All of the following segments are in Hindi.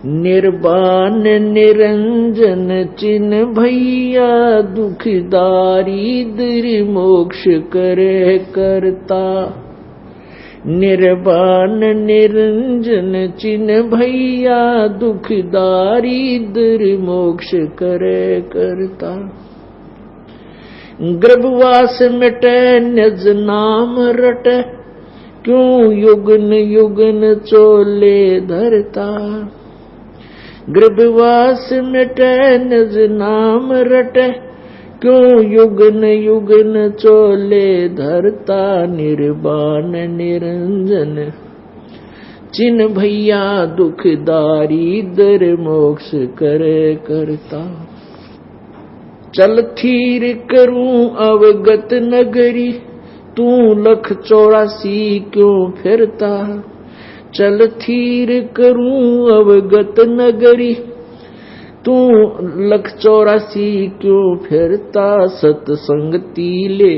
निर्वाण निरंजन चिन्ह भैया दुखदारी दर मोक्ष करे करता। निर्वाण निरंजन चिन्ह भैया दुखदारी दर मोक्ष करे करता। गर्भवास मिटे निज नाम रटे क्यों युगन युगन चोले धरता। गर्भवास मिटे निज नाम रटे क्यों युगन युगन चोले धरता। निर्वाण निरंजन चिन्ह भैया दुखदारी दर मोक्ष करे करता। चल थीर करूं अवगत नगरी तू लख 84 क्यों फिरता। चल थीर करूं अवगत नगरी तू लख 84 क्यों फिरता। सतसंगति ले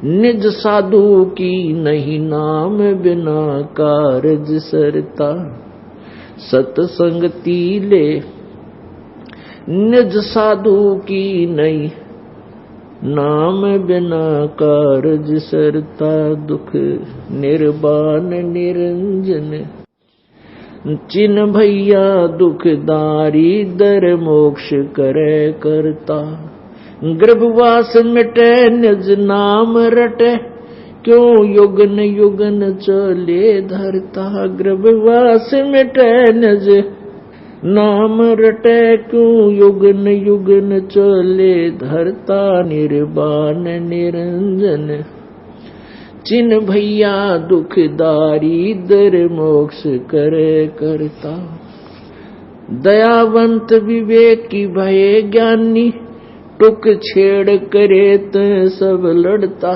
निज साधु की नहीं नाम बिना कारज सरता। सतसंगति ले निज साधु की नहीं नाम बिना कारज सरता। दुख निर्वाण निरंजन चिन्ह भैया दुखदारी दर मोक्ष करे करता। गर्भवास मिटे निज नाम रटे क्यों युगन युगन चले धरता। गर्भवास मिटे निज नाम रटे क्यों युगन युगन चले धरता। निर्वाण निरंजन चिन्ह भैया दुखदारी दर मोक्ष करे करता। दयावंत विवेकी भये ज्ञानी टुक छेड़ करे त सब लड़ता।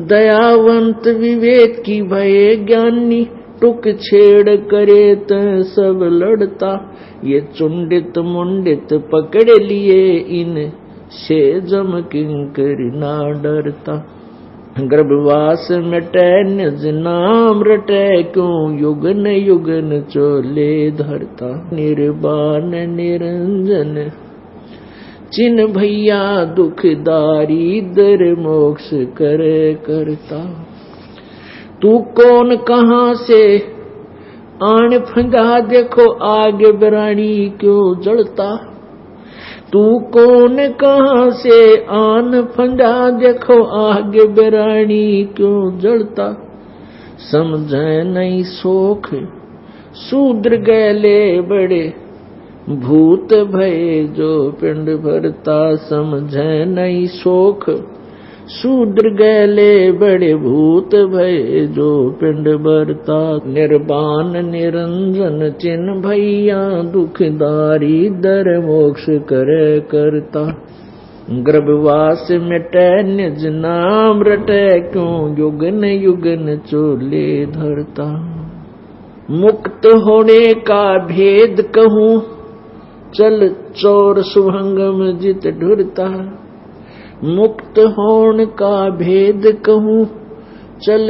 दयावंत विवेकी भये ज्ञानी टुक छेड़ करे त सब लड़ता। ये चुंडित मुंडित पकड़ लिए इन से जम किंकर ना डरता। गर्भवास मिटे निज नाम रटे क्यों युगन युगन चोले धरता। निर्वाण निरंजन चिन्ह भैया दुखदारी दर मोक्ष करे करता। तू कौन कहाँ से आन फंदा देखो आगे बरानी क्यों जलता। तू कौन कहाँ से आन फंदा देखो आगे बरानी क्यों जलता। समझे नहीं सोख शूद्र गैले बड़े भूत भय जो पिंड भरता। समझे नहीं सोख शूद्र गैले बड़े भूत भय जो पिंड भरता। निर्वाण निरंजन चिन्ह भैया दुखदारी दर मोक्ष करे करता। गर्भवास मिटे निज नाम रटे क्यों युगन युगन चोले धरता। मुक्त होने का भेद कहूँ चल चोर सुभंगम जित ढुरता। मुक्त होने का भेद कहूँ चल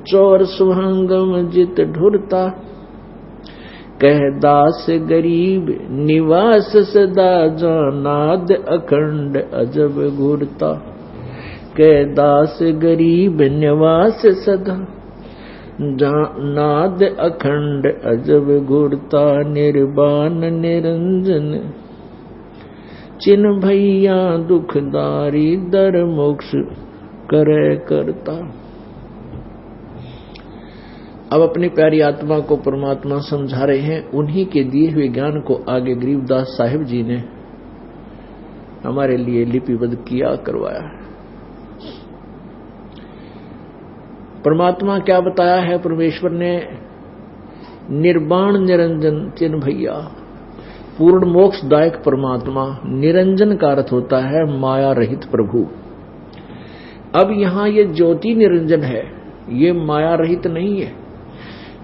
चोर सुभंगम जित ढुरता। कह दास गरीब निवास सदा जानाद अखंड अजब घूरता। कह दास गरीब निवास सदा नाद अखंड अजब घूरता। निर्वाण निरंजन चिन्ह भैया दुखदारी दर मोक्ष करे करता। अब अपनी प्यारी आत्मा को परमात्मा समझा रहे हैं। उन्हीं के दिए हुए ज्ञान को आगे गरीबदास साहिब जी ने हमारे लिए लिपिबद्ध किया करवाया है। परमात्मा क्या बताया है परमेश्वर ने। निर्वाण निरंजन चिन्ह भैया पूर्ण मोक्षदायक परमात्मा। निरंजन का अर्थ होता है माया रहित प्रभु। अब यहां ये ज्योति निरंजन है, ये माया रहित नहीं है।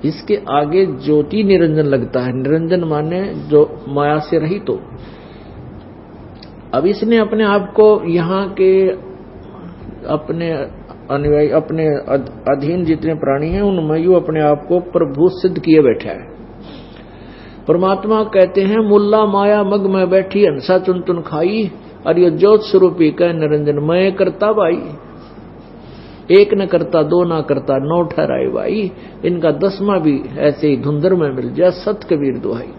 इसके आगे ज्योति निरंजन लगता है। निरंजन माने जो माया से रहित हो। अब इसने अपने आप को यहाँ के अपने अनुयायी अपने अधीन जितने प्राणी हैं उनमें यू अपने आप को प्रभु सिद्ध किए बैठा है। परमात्मा कहते हैं मुल्ला माया मग में बैठी हंसा चुन चुन खाई, और ये ज्योत स्वरूपी कह निरंजन मैं करता भाई। एक न करता दो ना करता नौ ठहराए भाई, इनका 10वां भी ऐसे ही धुंधर में मिल जाए सत कबीर दुहाई।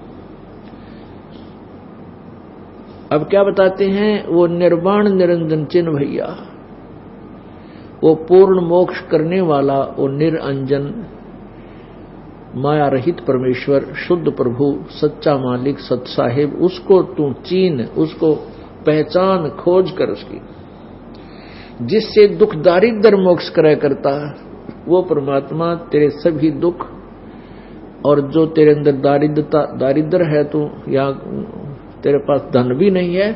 अब क्या बताते हैं, वो निर्वाण निरंजन चिन्ह भैया, वो पूर्ण मोक्ष करने वाला, वो निरंजन माया रहित परमेश्वर, शुद्ध प्रभु, सच्चा मालिक, सत साहिब, उसको तू चीन, उसको पहचान, खोज कर उसकी, जिससे दुख दारिद्र मोक्ष करे करता, वो परमात्मा तेरे सभी दुख और जो तेरे अंदर दारिद्र है, तू या तेरे पास धन भी नहीं है,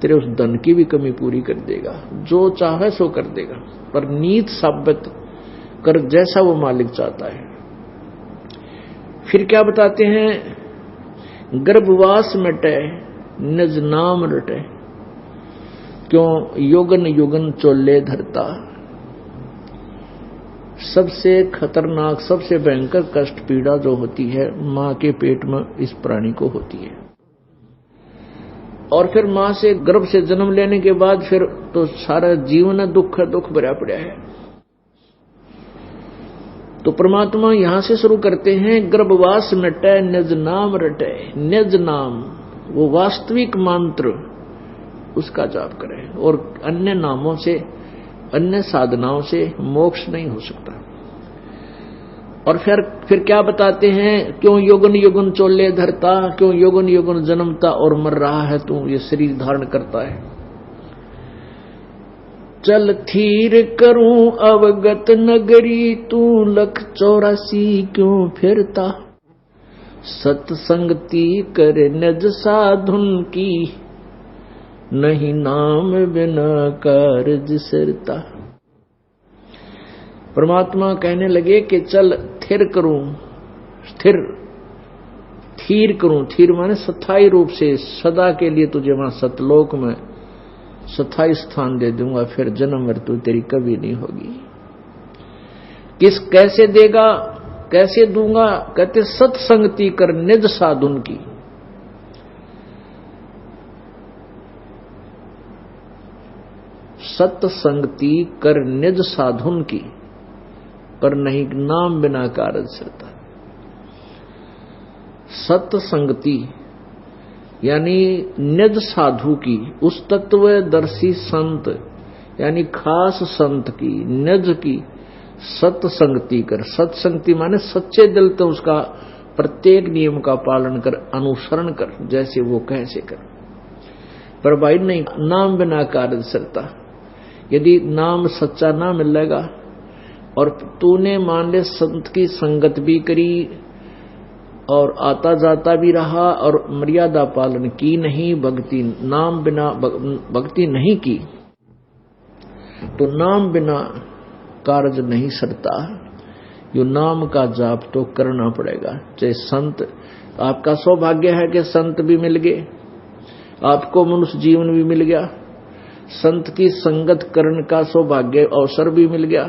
तेरे उस धन की भी कमी पूरी कर देगा, जो चाहे सो कर देगा, पर नीत साबित कर जैसा वो मालिक चाहता है। फिर क्या बताते हैं, गर्भवास मिटे निज नाम रटे, क्यों योगन युगन चोले धरता। सबसे खतरनाक, सबसे भयंकर कष्ट पीड़ा जो होती है मां के पेट में इस प्राणी को होती है, और फिर मां से गर्भ से जन्म लेने के बाद फिर तो सारा जीवन दुख भरा पड़ा है। तो परमात्मा यहां से शुरू करते हैं, गर्भवास मिटे निज नाम रटे। निज नाम वो वास्तविक मंत्र, उसका जाप करें, और अन्य नामों से, अन्य साधनाओं से मोक्ष नहीं हो सकता। और फिर क्या बताते हैं, क्यों योगन योगन चोले धरता, क्यों योगन योगन जन्मता और मर रहा है तू, ये शरीर धारण करता है। चल थीर करूं अवगत नगरी, तू लख 84 क्यों फिरता। सत्संगति कर निज साधुन की, नहीं नाम बिना कारज सिरता। परमात्मा कहने लगे कि चल थिर करूं, थीर करूं, थीर माने स्थायी रूप से सदा के लिए तुझे वहां सतलोक में स्थायी स्थान दे दूंगा, फिर जन्म मृत्यु तेरी कभी नहीं होगी। कैसे देगा, कैसे दूंगा, कहते सत्संगति कर निज साधुन की। सत्संगति कर निज साधुन की, पर नहीं नाम बिना कारज सिरता। सत्संगति यानी निज साधु की, उस तत्वदर्शी संत यानी खास संत की, निज की सत्संगति कर। सत्संगति माने सच्चे दिल तो उसका प्रत्येक नियम का पालन कर, अनुसरण कर, जैसे वो कैसे कर। पर भाई नहीं, नाम बिना कारज सिरता। यदि नाम सच्चा ना मिलेगा और तूने मान ले संत की संगत भी करी और आता जाता भी रहा और मर्यादा पालन की नहीं, भक्ति नाम बिना भक्ति नहीं की, तो नाम बिना कार्य नहीं सरता। यो नाम का जाप तो करना पड़ेगा। चाहे संत, आपका सौभाग्य है कि संत भी मिल गए, आपको मनुष्य जीवन भी मिल गया, संत की संगत करने का सौभाग्य अवसर भी मिल गया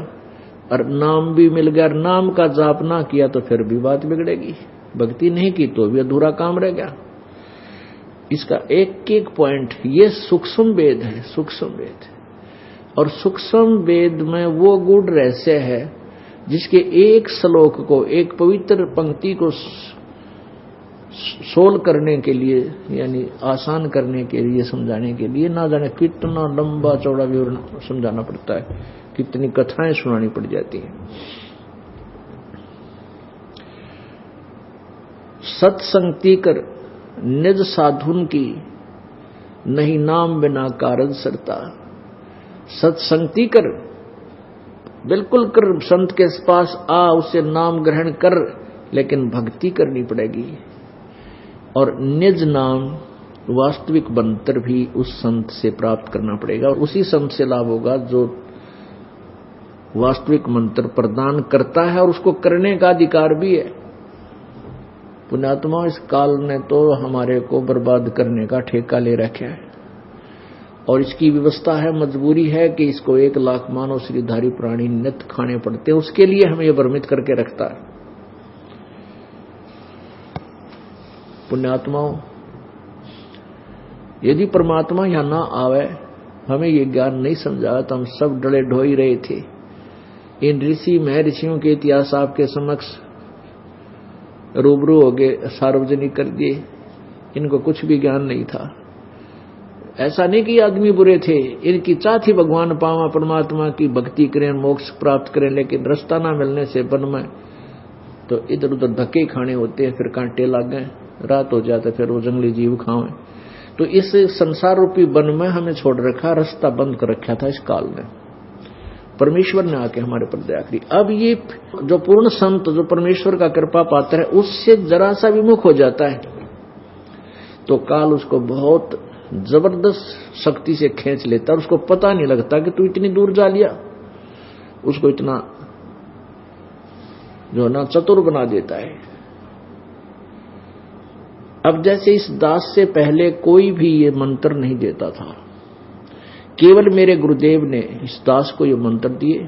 और नाम भी मिल गया। नाम का जाप ना किया तो फिर भी बात बिगड़ेगी, भक्ति नहीं की तो भी अधूरा काम रह गया। इसका एक एक पॉइंट, ये सूक्ष्म वेद है, सूक्ष्म वेद। और सूक्ष्म वेद में वो गूढ़ रहस्य है जिसके एक श्लोक को, एक पवित्र पंक्ति को सोल करने के लिए, यानी आसान करने के लिए, समझाने के लिए ना जाने कितना लंबा चौड़ा विवरण समझाना पड़ता है, कितनी कथाएं सुनानी पड़ जाती हैं। सत्संगति कर निज साधुन की, नहीं नाम बिना कारज सरता। सत्संगति कर, बिल्कुल कर, संत के पास आ, उससे नाम ग्रहण कर, लेकिन भक्ति करनी पड़ेगी। और निज नाम वास्तविक मंत्र भी उस संत से प्राप्त करना पड़ेगा, और उसी संत से लाभ होगा जो वास्तविक मंत्र प्रदान करता है और उसको करने का अधिकार भी है। पुण्यात्मा, इस काल ने तो हमारे को बर्बाद करने का ठेका ले रखा है। और इसकी व्यवस्था है, मजबूरी है कि इसको 1 लाख मानव शरीरधारी प्राणी नित्य खाने पड़ते हैं, उसके लिए हमें यह भ्रमित करके रखता है। पुण्यात्माओं, यदि परमात्मा यहां ना आवे, हमें ये ज्ञान नहीं समझा, तो हम सब डले ढो ही रहे थे। इन ऋषि महर्षियों के इतिहास आपके समक्ष रूबरू हो गए, सार्वजनिक कर दिए। इनको कुछ भी ज्ञान नहीं था। ऐसा नहीं कि आदमी बुरे थे, इनकी चाह थी भगवान पावा, परमात्मा की भक्ति करें, मोक्ष प्राप्त करें, लेकिन रास्ता ना मिलने से वन में तो इधर उधर धक्के खाने होते हैं, फिर कांटे लग गए, रात हो जाते, फिर वो जंगली जीव खाएं। तो इस संसार रूपी वन में हमें छोड़ रखा, रास्ता बंद कर रखा था इस काल ने। परमेश्वर ने आके हमारे पर दया करी। अब ये जो पूर्ण संत, जो परमेश्वर का कृपा पात्र है, उससे जरा सा विमुख हो जाता है तो काल उसको बहुत जबरदस्त शक्ति से खींच लेता है। उसको पता नहीं लगता कि तू इतनी दूर जा लिया, उसको इतना जो ना चतुर बना देता है। अब जैसे इस दास से पहले कोई भी ये मंत्र नहीं देता था, केवल मेरे गुरुदेव ने इस दास को ये मंत्र दिए,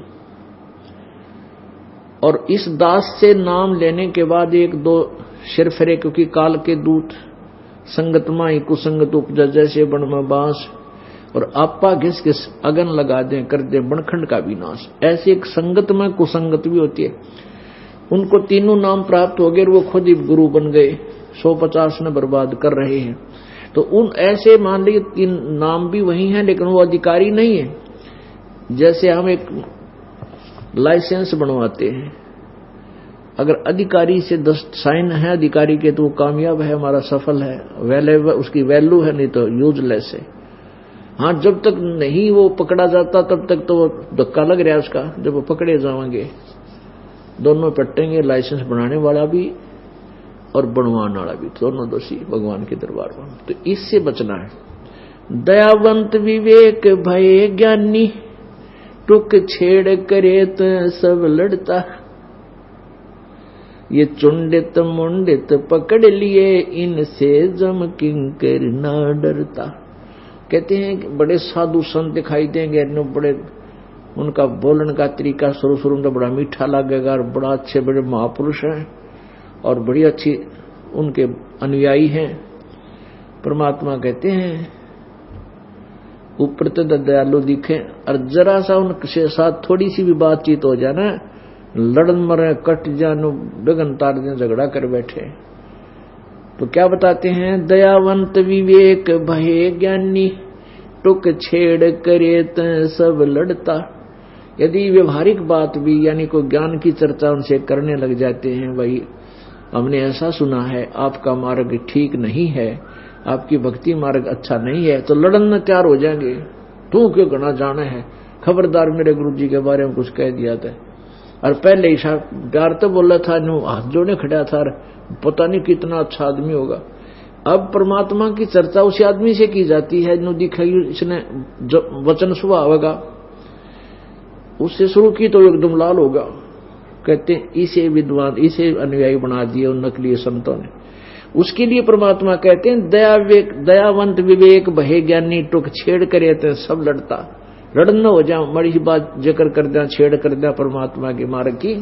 और इस दास से नाम लेने के बाद 1-2 सिर फिरे, क्योंकि काल के दूत संगत माई कुसंगत उपजा जैसे बन में बांस, और आपा घिस घिस अगन लगा दें कर दे बनखंड का विनाश। ऐसे एक संगत में कुसंगत भी होती है। उनको तीनों नाम प्राप्त हो गए, वो खुद ही गुरु बन गए, 150 ने बर्बाद कर रहे हैं। तो उन ऐसे मान लीजिए 3 नाम भी वही हैं, लेकिन वो अधिकारी नहीं है। जैसे हम एक लाइसेंस बनवाते हैं, अगर अधिकारी से 10 साइन है अधिकारी के तो वो कामयाब है, हमारा सफल है, वैल्यू उसकी वैल्यू है, नहीं तो यूजलेस है। हाँ, जब तक नहीं वो पकड़ा जाता तब तक तो धक्का लग रहा है उसका। जब वो पकड़े जाएंगे दोनों पट्टेंगे, लाइसेंस बनाने वाला भी और बनवाने वाला भी, दोनों दोषी भगवान के दरबार में। तो इससे बचना है। दयावंत विवेक भय ज्ञानी, टुक छेड़ करे तो सब लड़ता। ये चुंडित मुंडित पकड़ लिए, इनसे जम किंकर ना डरता। कहते हैं बड़े साधु संत दिखाई देंगे, बड़े उनका बोलने का तरीका शुरू में तो बड़ा मीठा लगेगा, और बड़ा अच्छे बड़े महापुरुष हैं और बड़ी अच्छी उनके अनुयायी हैं। परमात्मा कहते हैं ऊपर तो दयालु दिखे, और जरा सा उनके साथ थोड़ी सी भी बातचीत हो जाए ना, लड़न मरे कट जानो डगन तार दे, झगड़ा कर बैठे। तो क्या बताते हैं? दयावंत विवेक भय ज्ञानी, टुक छेड़ करे त सब लड़ता। यदि व्यवहारिक बात भी यानी कोई ज्ञान की चर्चा उनसे करने लग जाते हैं, भाई हमने ऐसा सुना है आपका मार्ग ठीक नहीं है, आपकी भक्ति मार्ग अच्छा नहीं है, तो लड़न में तैयार हो जाएंगे। तू क्यों घना जाना है, खबरदार मेरे गुरु जी के बारे में कुछ कह दिया था। और पहले ही प्यार तो बोला था, हाथ जोड़े खड़ा था, पता नहीं कितना अच्छा आदमी होगा। अब परमात्मा की चर्चा उसी आदमी से की जाती है जो दिखाई इसने वचन स्वभाव होगा, उससे शुरू की तो एकदम लाल होगा। कहते इसे विद्वान, इसे अनुयायी बना दिए उन नकली संतों ने। उसके लिए परमात्मा कहते हैं दयावंत विवेक भय ज्ञानी, टुक छेड़ करे तो सब लड़ता। लड़न न हो जाए, बड़ी बात जिक्र कर दिया, छेड़ कर दिया परमात्मा के मार्ग की।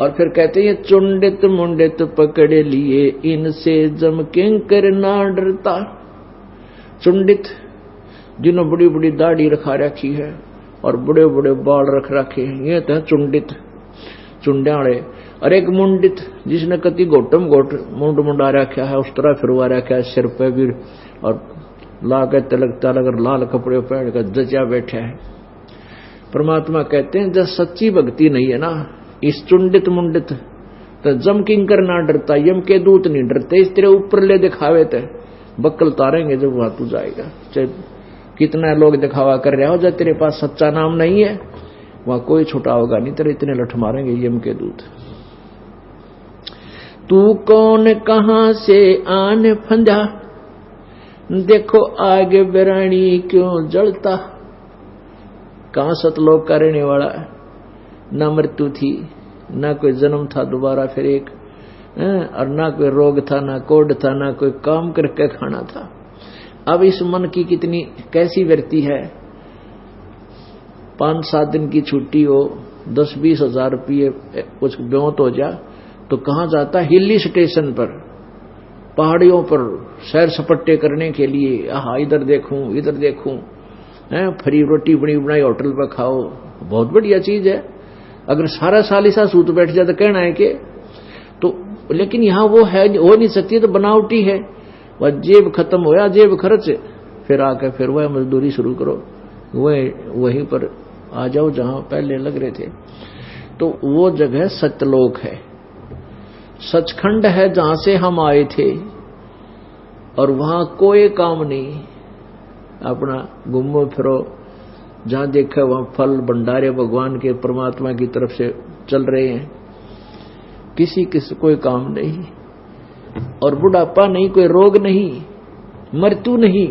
और फिर कहते हैं चुंडित मुंडित पकड़ लिए, इनसे जम किंकर ना डरता। चुंडित जिन्होंने बड़ी बड़ी दाढ़ी रखा रखी है और बड़े बड़े बाल रख रखे हैं, ये तो चुंडित चुंड्याड़े। और एक मुंडित जिसने कति घोटम घोट मुंड मुंडा रखा है, उस तरह फिरवा रखा है सिर पे भी, और ला के तिलक तलक लाल कपड़े पहन कर जचा बैठे हैं। परमात्मा कहते हैं जब सच्ची भक्ति नहीं है ना, इस चुंडित मुंडित तो जम किंकर ना डरता, यम के दूत नहीं डरते। इस तरह ऊपर ले दिखावे थे बक्कल तारेंगे जब वहां तू जाएगा। चाहे कितना लोग दिखावा कर रहे हो, जब तेरे पास सच्चा नाम नहीं है वहां कोई छुटा होगा नहीं, तेरे इतने लठ मारेंगे यम के दूत। तू कौन कहां से आन फंदा, देखो आगे बिरानी क्यों जलता। कहां सतलोक का रहने वाला, ना मृत्यु थी, ना कोई जन्म था दोबारा फिर एक, और ना कोई रोग था, ना कोड था, ना कोई काम करके खाना था। अब इस मन की कितनी कैसी वृत्ति है, 5-7 दिन की छुट्टी हो, 10-20 हजार रुपये कुछ ब्योत हो जा तो कहाँ जाता, हिली स्टेशन पर, पहाड़ियों पर सैर सपट्टे करने के लिए। आहा, इधर देखूं, फ्री रोटी बनी बनाई होटल पर खाओ, बहुत बढ़िया चीज है। अगर सारा साल ऐसा सूत बैठ जाए तो कहना है कि तो, लेकिन यहाँ वो है, हो नहीं सकती, तो बनावटी है। वह जेब खत्म होया, जेब खर्च, फिर आकर फिर वह मजदूरी शुरू करो, वहीं पर आ जाओ जहां पहले लग रहे थे। तो वो जगह सत्यलोक है, सचखंड है, जहां से हम आए थे। और वहां कोई काम नहीं, अपना घूमो फिरो, जहां देखा वहां फल भंडारे भगवान के परमात्मा की तरफ से चल रहे हैं, किसी कोई काम नहीं, और बुढ़ापा नहीं, कोई रोग नहीं, मृत्यु नहीं।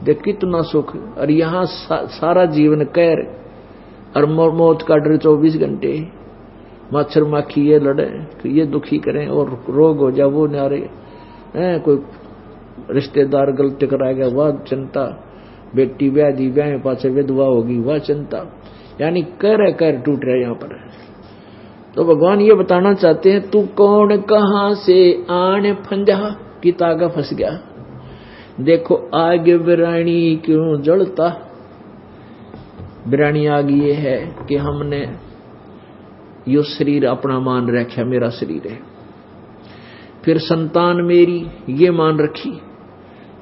देख कितना सुख। और यहां सारा जीवन कैर और मौत का डर 24 घंटे, मच्छर माखी ये लड़े, ये दुखी करें, और रोग हो जाए वो नारे, कोई रिश्तेदार गलत टकरा गया वह चिंता, बेटी व्याधि व्याह पाचे विधवा होगी वह चिंता, यानी कर टूट रहे यहाँ पर। तो भगवान ये बताना चाहते हैं, तू कौन कहां से आने फंजा की तागा फंस गया। देखो आगे बिरानी क्यों जलता, बिरानी आग ये है कि हमने यो शरीर अपना मान रखा, मेरा शरीर है, फिर संतान मेरी ये मान रखी,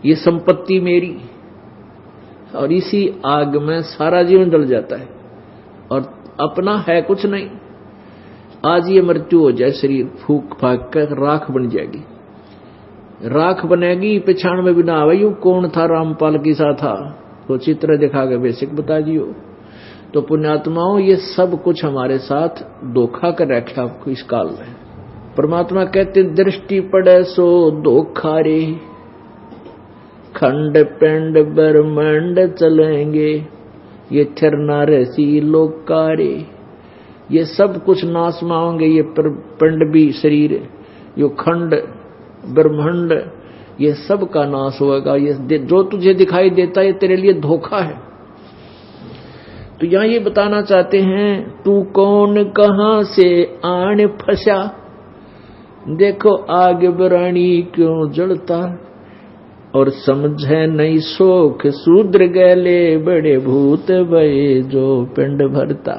ये संपत्ति मेरी, और इसी आग में सारा जीवन जल जाता है, और अपना है कुछ नहीं। आज ये मृत्यु हो जाए, शरीर फूक फाक कर राख बन जाएगी, राख बनेगी, पिछाड़ में बिना आवे, यूं कौन था रामपाल की सा था, तो चित्र दिखा के बेसिक बता दियो। तो पुण्यात्माओं, ये सब कुछ हमारे साथ धोखा कर रखा आपको इस काल में। परमात्मा कहते दृष्टि पड़े सो धोखा रे, खंड पिंड ब्रह्मांड चलेंगे, ये थिरना रसी लोकारे। ये सब कुछ नाश में होंगे, ये पिंड भी शरीर, यो खंड ब्रह्मांड, ये सब का नाश होगा। ये जो तुझे दिखाई देता है ये तेरे लिए धोखा है। तो यहां ये बताना चाहते हैं, तू कौन कहां से आने फंसा, देखो आग बरानी क्यों जलता, और समझे नहीं शोक शूद्र गले, बड़े भूत भये जो पिंड भरता।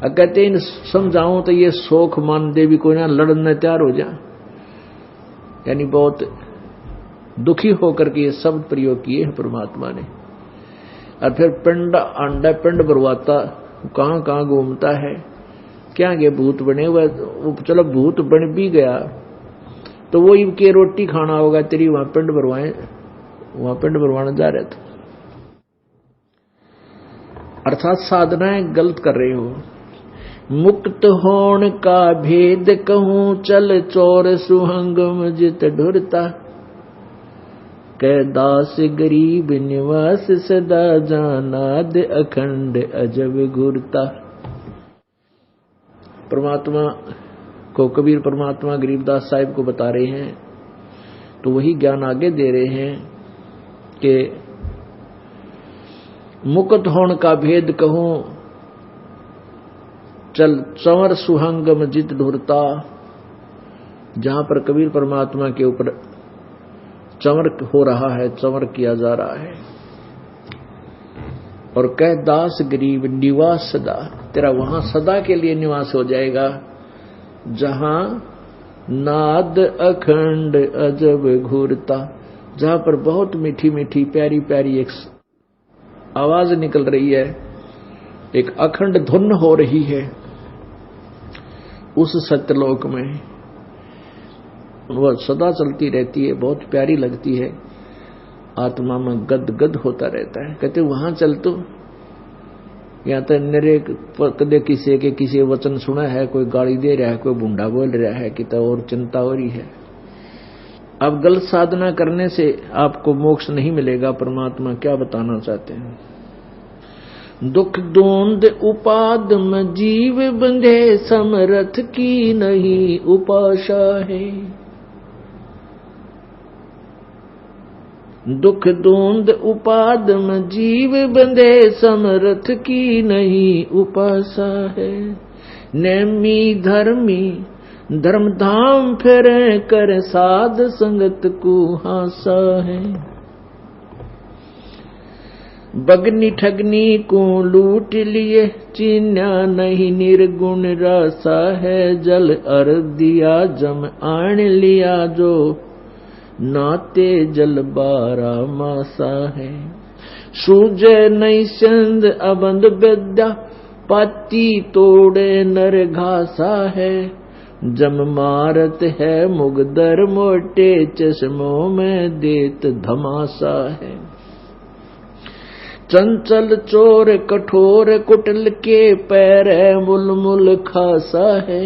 कहते इन समझाऊं तो ये शोक मान दे भी कोई ना, लड़ने तैयार हो जा, यानी बहुत दुखी होकर के ये शब्द प्रयोग किए हैं परमात्मा ने। और फिर पिंड अंडा पिंड भरवाता, कहां कहां घूमता है, क्या ये भूत बने हुए, चलो भूत बन भी गया तो वो इनके रोटी खाना होगा तेरी, वहां पिंड भरवाए, वहां पिंड भरवाने जा रहे थे। अर्थात साधनाएं गलत कर रहे हो। मुक्त होण का भेद कहूं, चल चोर सुहंगम जित ढुरता, कै दास गरीब निवास सदा, जानाद अखंड अजब घूरता। परमात्मा को कबीर परमात्मा गरीबदास साहिब को बता रहे हैं, तो वही ज्ञान आगे दे रहे हैं कि मुक्त होण का भेद कहूं, चल चंवर सुहंगम जित ढुरता। जहां पर कबीर परमात्मा के ऊपर चंवर हो रहा है, चंवर किया जा रहा है, और कह दास गरीब निवास सदा, तेरा वहां सदा के लिए निवास हो जाएगा, जहां नाद अखंड अजब घूरता, जहां पर बहुत मीठी मीठी प्यारी प्यारी एक आवाज निकल रही है, एक अखंड धुन हो रही है, उस सत्यलोक में वह सदा चलती रहती है, बहुत प्यारी लगती है, आत्मा में गद गद होता रहता है। कहते वहां चल तो, या तो नरे कदे किसी के किसी वचन सुना है, कोई गाली दे रहा है, कोई भुंडा बोल रहा है, कि तो और चिंता हो रही है। अब गलत साधना करने से आपको मोक्ष नहीं मिलेगा। परमात्मा क्या बताना चाहते हैं, दुख दोंद उपाद में जीव बंधे, समरथ की नहीं उपाशा है। दुख दूंद उपाद में जीव बंधे, समर्थ की नहीं उपासा है। नेमी धर्मी धर्म धाम फिरे, कर साध संगत को हासा है। बगनी ठगनी को लूट लिए, चिन्या नहीं निर्गुण रासा है। जल अर दिया जम आन लिया, जो नाते जल बारा मासा है। सूझे नहीं सिंध अबंध विद्या, पाती तोड़े नर घासा है। जम मारत है मुगदर मोटे, चश्मों में देत धमासा है। चंचल चोर कठोर कुटिल के, पैर मुलमुल खासा है।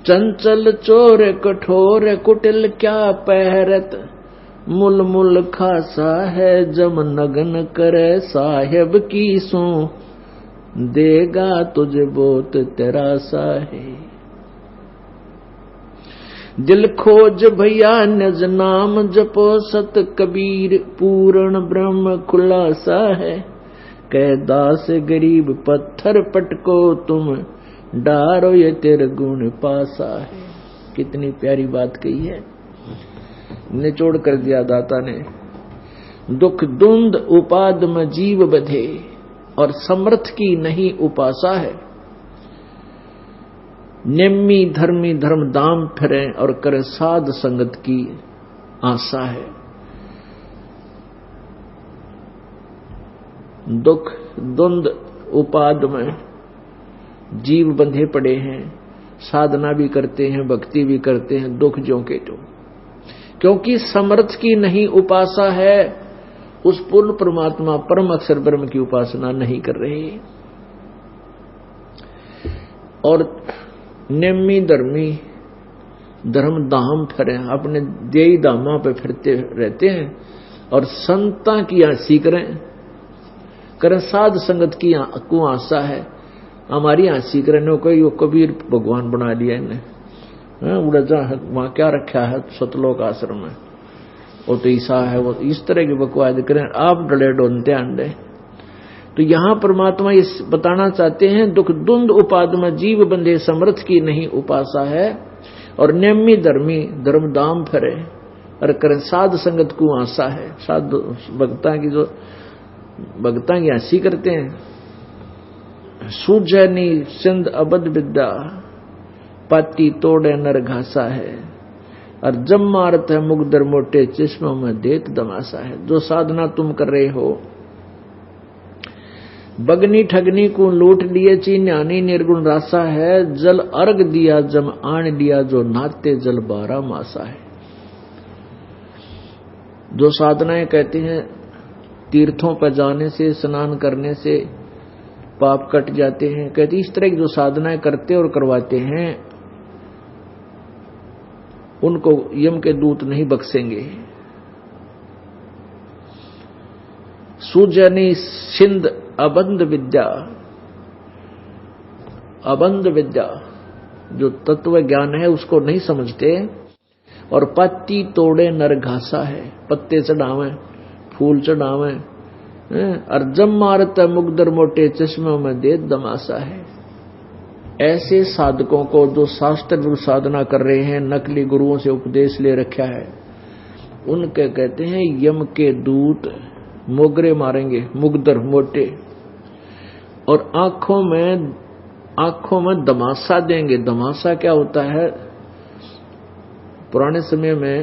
चंचल चोर कठोर कुटिल, क्या पहरत मुलमुल खासा है। जम नगन करे साहेब की सो, देगा तुझे बहुत तेरासा है। दिल खोज भैया निज नाम जपो, सत कबीर पूर्ण ब्रह्म खुलासा है। कह दास गरीब पत्थर पटको, तुम डारो ये तेरे गुण पासा है। कितनी प्यारी बात कही है, निचोड़ कर दिया दाता ने। दुख दुंद उपाद में जीव बधे, और समर्थ की नहीं उपासा है। नेमी धर्मी धर्म दाम फिरे, और करे साध संगत की आशा है। दुख द्वंद उपाद में जीव बंधे पड़े हैं, साधना भी करते हैं, भक्ति भी करते हैं, दुख ज्यों के त्यों। क्योंकि समर्थ की नहीं उपासा है, उस पूर्ण परमात्मा परम अक्षर ब्रह्म की उपासना नहीं कर रहे। और नेमी धर्मी धर्म धाम फिरे, अपने देई धामा पे फिरते रहते हैं, और संता की आसी करें साध संगत की को आशा है। हमारी आसी करें कोई वो कबीर भगवान बना लिया इन्हें, उड़ा जा वहां क्या रखा है सतलोक आश्रम में, वो तो ईसा है, वो इस तरह की बकवाद करें। आप डले डोलते अंडे। तो यहां परमात्मा इस बताना चाहते हैं, दुख दुंद उपाद में जीव बंधे, समर्थ की नहीं उपासा है। और नेमी धर्मी धर्म दाम फिरे, और करें साध संगत को आशा है। साध भक्ता की जो भक्ता की हंसी करते हैं। सूझनी सिंध अबद विद्या, पाती तोड़े नर घासा है। और जब मारत है मुगदर मोटे, चश्मों में देत दमासा है। जो साधना तुम कर रहे हो, बगनी ठगनी को लूट लिए, चिन्यानी निर्गुण रासा है। जल अर्घ दिया जम आन लिया, जो नाते जल बारा मासा है। जो साधनाएं कहते हैं तीर्थों पर जाने से, स्नान करने से पाप कट जाते हैं, कहते इस तरह की जो साधनाएं करते और करवाते हैं, उनको यम के दूत नहीं बख्शेंगे। सुजनी सिंध अबंध विद्या, अबंध विद्या जो तत्व ज्ञान है उसको नहीं समझते, और पत्ती तोड़े नर घासा है। पत्ते चढ़ावे, फूल चढ़ावे, और जम मारत मुगदर मोटे, चश्मों में दे दमासा है। ऐसे साधकों को जो शास्त्र साधना कर रहे हैं, नकली गुरुओं से उपदेश ले रखा है, उनके कहते हैं यम के दूत मोगरे मारेंगे, मुगदर मोटे, और आंखों में दमासा देंगे। दमासा क्या होता है? पुराने समय में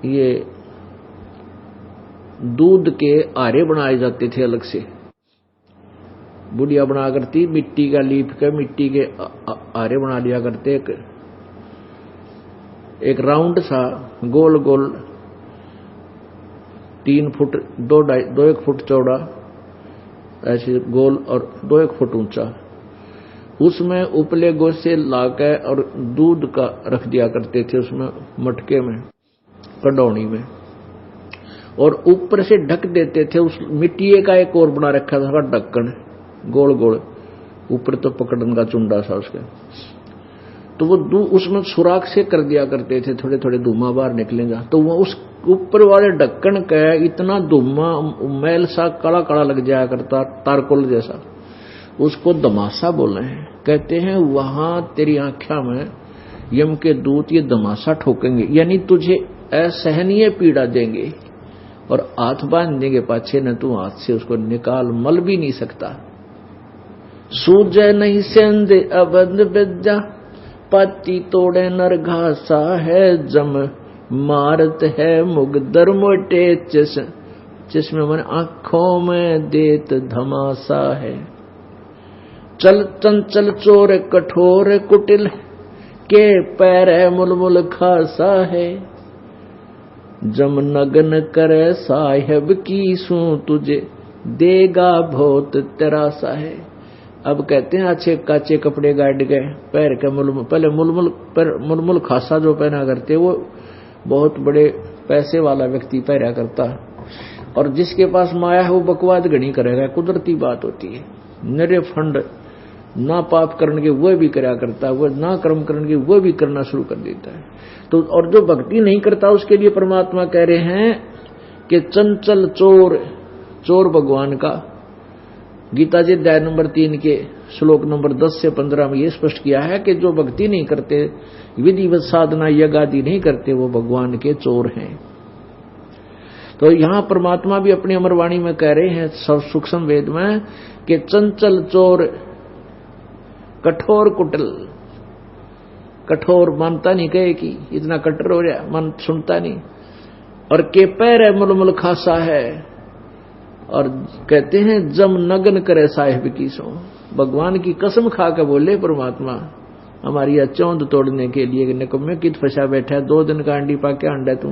ये दूध के आरे बनाए जाते थे अलग से, बुढ़िया बना करती, मिट्टी का लीप के मिट्टी के आरे बना लिया करते। एक राउंड सा गोल गोल 3 फुट 2-1 फुट चौड़ा, ऐसे गोल, और 2-1 फुट ऊंचा, उसमें उपले गोसे लाकर और दूध का रख दिया करते थे उसमें, मटके में, कड़ौनी में, और ऊपर से ढक देते थे। उस मिट्टी का एक और बना रखा था ढक्कन, गोल गोल, ऊपर तो पकड़न का चुंडा सा उसके, तो वो उसमें सुराख से कर दिया करते थे, थोड़े थोड़े धुआं बाहर निकलेगा, तो वो उस ऊपर वाले ढक्कन का इतना धुआं मैल सा काला काला लग जाया करता, तारकोल जैसा, उसको दमासा बोले हैं। कहते हैं वहां तेरी आंखों में यम के दूत ये दमासा ठोकेंगे, यानी तुझे असहनीय पीड़ा देंगे और हाथ बांध देंगे पाछे न, तू हाथ से उसको निकाल मल भी नहीं सकता। सूझे नहीं सेंध अबंध विद्या, पाती तोड़े नर घासा है, जम मारत है मुगदर मोटे जिसमें मन आंखों में देत धमासा है। चल चंचल चोर कठोर कुटिल, के पैर मुलमुल खासा है, जम नगन करे साहेब की सू, तुझे देगा बहुत तरासा है। अब कहते हैं अच्छे काचे कपड़े गाड़ गए, पैर का मुलमुल, पहले मुलमुल खासा जो पहना करते वो बहुत बड़े पैसे वाला व्यक्ति पहना करता, और जिसके पास माया है वो बकवाद घनी करेगा, कुदरती बात होती है। निरे फंड ना पाप करने के वो भी करा करता है, वो ना कर्म करने के वो भी करना शुरू कर देता है। तो और जो भक्ति नहीं करता उसके लिए परमात्मा कह रहे हैं कि चंचल चोर, चोर भगवान का गीता जी अध्याय नंबर 3 के श्लोक नंबर 10 से 15 में ये स्पष्ट किया है कि जो भक्ति नहीं करते, विधिवत साधना यज्ञ आदि नहीं करते, वो भगवान के चोर हैं। तो यहां परमात्मा भी अपनी अमरवाणी में कह रहे हैं सब सूक्ष्म वेद में कि चंचल चोर कठोर कुटिल, कठोर मानता नहीं, कहे कि इतना कठोर हो रहा मन सुनता नहीं, और के पैर मुलमुल खासा है, और कहते हैं जम नगन करे साहिब की सो, भगवान की कसम खा के बोले परमात्मा हमारी चौंध तोड़ने के लिए, निकम्मे कित फंसा बैठा है, 2 दिन का अंडी पा के अंडा तू,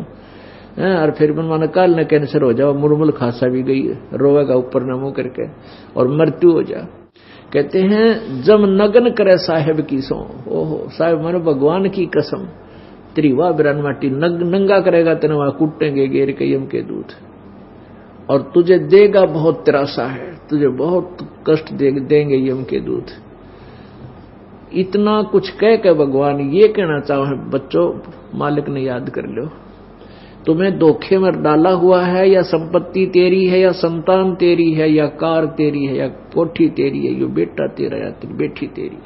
और फिर मन काल न कैंसर हो जाओ, मुलमुल खासा भी गई, रोएगा ऊपर न मुंह करके और मृत्यु हो जा। कहते हैं जम नगन करे साहेब की सो, ओहो साहेब मानो भगवान की कसम, तेरी वाह बिरान माटी नंगा करेगा तेने वहां कूटेंगे गेर के यम के दूत, और तुझे देगा बहुत त्रासा है, तुझे बहुत कष्ट देंगे यम के दूत। इतना कुछ कह के भगवान ये कहना चाहे बच्चों, मालिक ने याद कर लो, तुम्हें धोखे में डाला हुआ है, या संपत्ति तेरी है, या संतान तेरी है, या कार तेरी है, या कोठी तेरी है, यो बेटा तेरा या तेरी बेटी तेरी,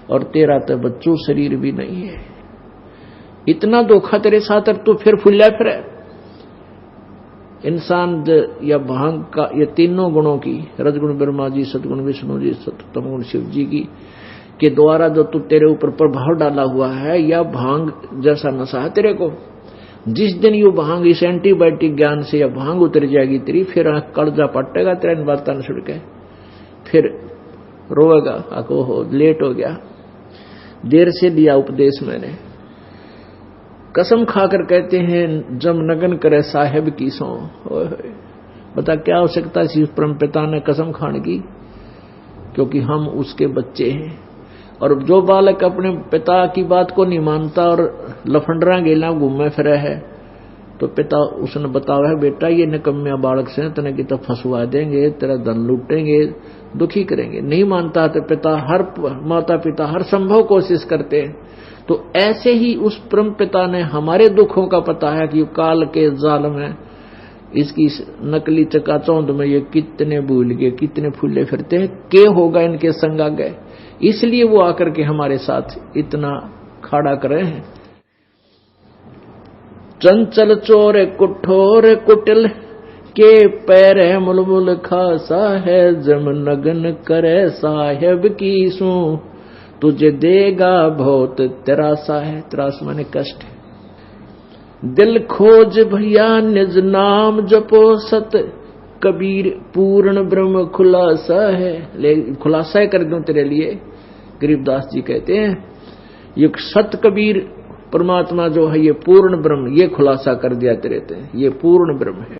और तेरा तो बच्चों शरीर भी नहीं है। इतना धोखा तेरे साथ, तू फिर फुल्ला फिर इंसान या भांग का, ये तीनों गुणों की, रजगुण ब्रह्मा जी, सतगुण विष्णु जी, तमगुण शिव जी की के द्वारा जो तू तेरे ऊपर प्रभाव डाला हुआ है, या भांग जैसा नशा है तेरे को, जिस दिन यू भांग इस एंटीबायोटिक ज्ञान से या भांग उतर जाएगी तेरी, फिर कर्जा पटेगा तेरा इन बात सुन के, फिर रोएगा आको हो लेट हो गया, देर से दिया उपदेश मैंने। कसम खाकर कहते हैं जम नगन करे साहेब की सो, बता क्या आवश्यकता है परम पिता ने कसम खाने की, क्योंकि हम उसके बच्चे हैं। और जो बालक अपने पिता की बात को नहीं मानता और लफंडरा गेला घूमे फिरे है, तो पिता उसने बतावा है बेटा ये निकम्मे बालक से तने की तो फंसवा देंगे, तेरा धन लूटेंगे, दुखी करेंगे। नहीं मानता तो पिता माता पिता हर संभव कोशिश करते हैं। तो ऐसे ही उस परम पिता ने हमारे दुखों का पता है कि काल के जाल में इसकी नकली चकाचौंध में ये कितने भूल गए, कितने फूले फिरते हैं, के होगा इनके संग आ गए, इसलिए वो आकर के हमारे साथ इतना खड़ा कर रहे हैं। चंचल चोर कुठोर कुटिल, के पैर है मुलमुल खासा है, जम नगन करे साहेब की सू, तुझे देगा बहुत त्रासा है। त्रास माने कष्ट है। दिल खोज भैया निज नाम जपो सत, कबीर पूर्ण ब्रह्म खुलासा है। ले खुलासा कर दूं तेरे लिए, गरीबदास जी कहते हैं ये सत कबीर परमात्मा जो है ये पूर्ण ब्रह्म, ये खुलासा कर दिया तेरे ते, ये पूर्ण ब्रह्म है।